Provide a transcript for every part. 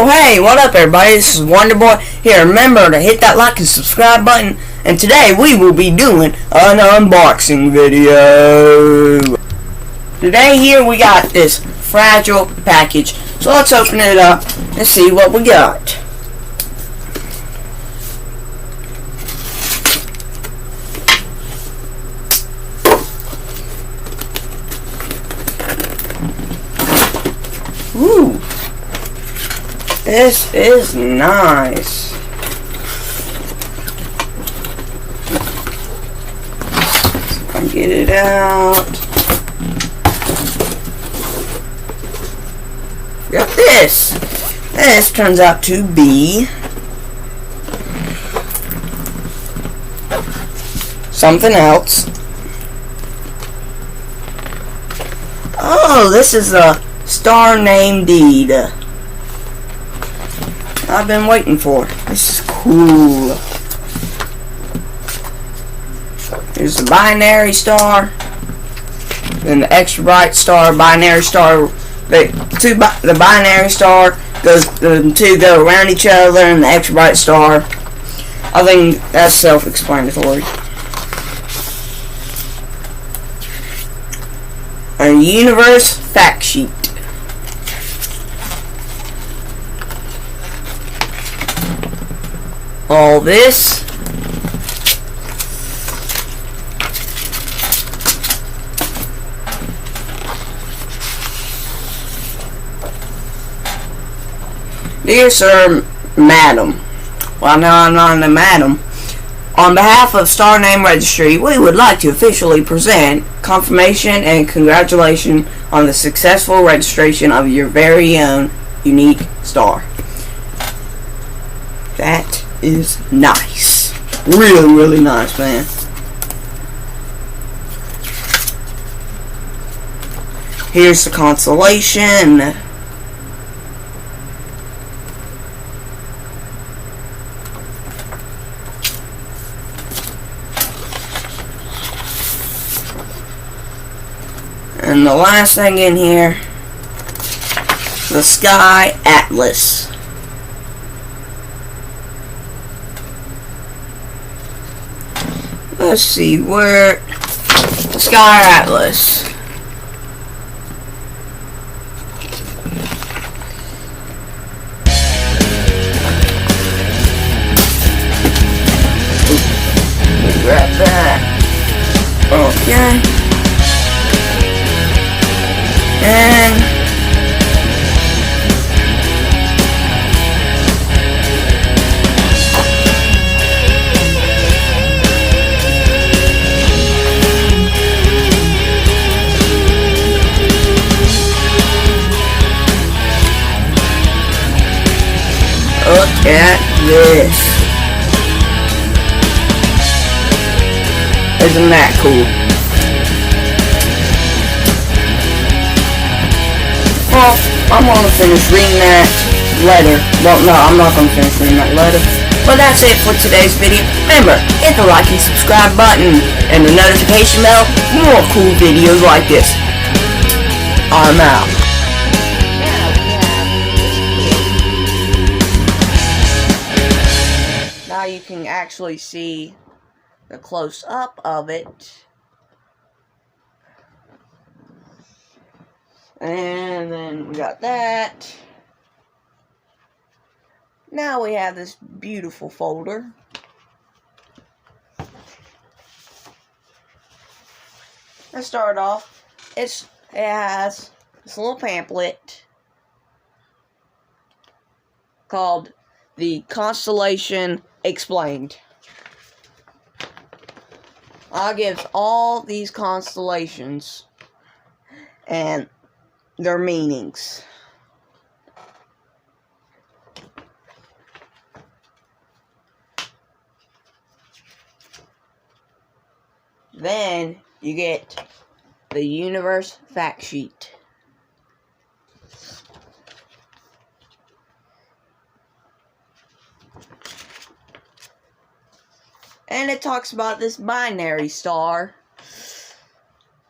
Oh, hey, what up, everybody? This is Wonderboy here. Remember to hit that like and subscribe button. And today we will be doing an unboxing video. Today here we got this fragile package. So let's open it up and see what we got. Ooh. This is nice. I'll get it out. Got this. This turns out to be something else. Oh, this is a star name deed I've been waiting for. This is cool. There's the binary star, then the extra bright star, binary star. The binary star the two go around each other, and the extra bright star. I think that's self-explanatory. A universe fact sheet. All this. Dear Sir, Madam. Well, no, I'm not a madam. On behalf of Star Name Registry, we would like to officially present confirmation and congratulations on the successful registration of your very own unique star. That is nice. Really, really nice, man. Here's the constellation. And the last thing in here, the Sky Atlas. Let's see, where the Sky Atlas. Grab that. Okay. And look at this. Isn't that cool? Well, I'm gonna finish reading that letter. Well, no, I'm not gonna finish reading that letter. But that's it for today's video. Remember, hit the like and subscribe button and the notification bell for more cool videos like this. I'm out. Now you can actually see the close-up of it. And then we got that. Now we have this beautiful folder. Let's start off. It has this little pamphlet called The Constellation Explained. I'll give all these constellations and their meanings. Then you get the universe fact sheet. And it talks about this binary star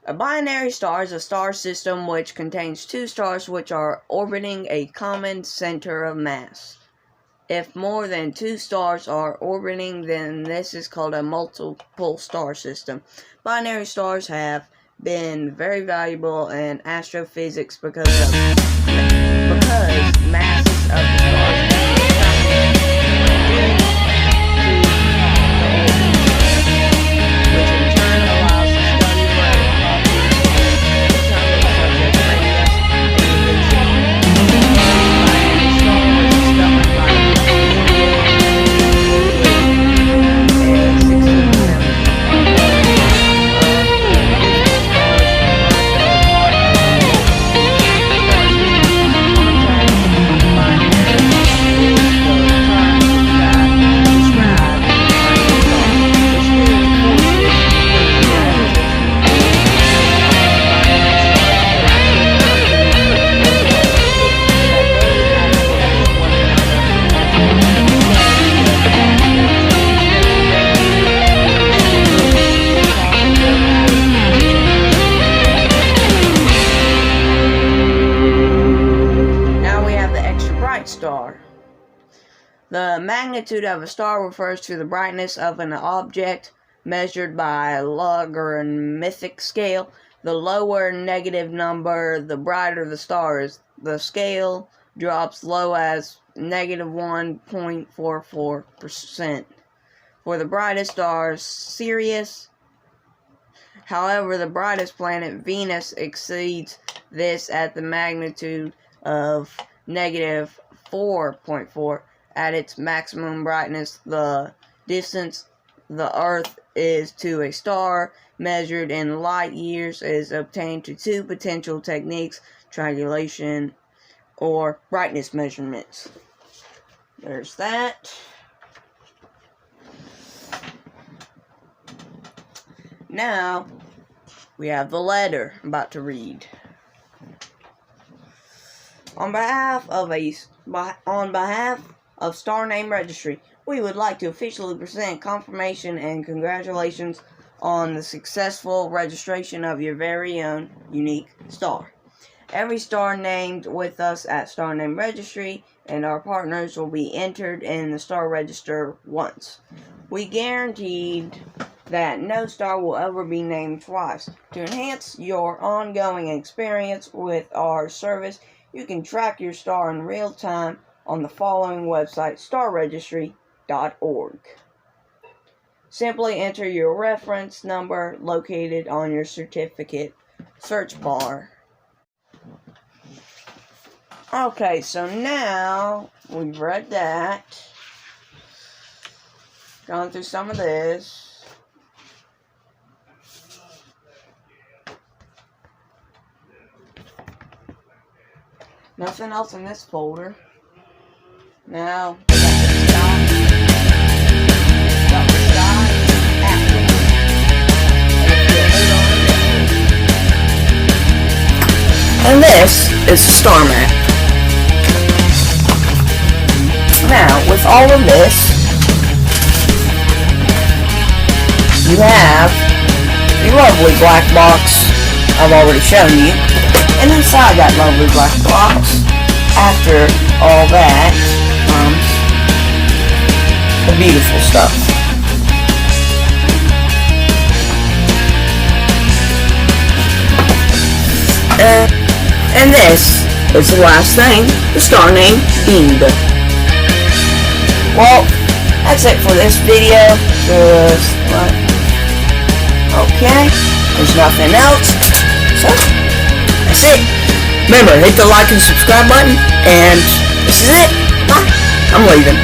A binary star is a star system which contains two stars which are orbiting a common center of mass. If more than two stars are orbiting, then this is called a multiple star system. Binary stars have been very valuable in astrophysics because masses of the stars can be determined due to the orbit, which in turn allows the study of determined subject radius and division. Binary star was discovered by star. The magnitude of a star refers to the brightness of an object measured by a logarithmic scale. The lower negative number, the brighter the star is. The scale drops low as negative 1.44%. For the brightest star, Sirius. However, the brightest planet, Venus, exceeds this at the magnitude of negative 4.4 at its maximum brightness. The distance the Earth is to a star, measured in light years, is obtained to two potential techniques: triangulation or brightness measurements. There's that. Now we have the letter I'm about to read. On behalf of Star Name Registry, we would like to officially present confirmation and congratulations on the successful registration of your very own unique star. Every star named with us at Star Name Registry and our partners will be entered in the Star Register once. We guaranteed that no star will ever be named twice. To enhance your ongoing experience with our service, you can track your star in real time on the following website: starregistry.org. Simply enter your reference number located on your certificate search bar. Okay, so now we've read that, gone through some of this. Nothing else in this folder. Now, we got the sky, acting, and this is the star map. Now, with all of this, you have the lovely black box I've already shown you. And inside that lovely black box, after all that, comes the beautiful stuff. And this is the last thing, the star name beamed. Well, that's it for this video. Okay, there's nothing else. So, that's it. Remember, hit the like and subscribe button, and this is it. Bye. I'm leaving.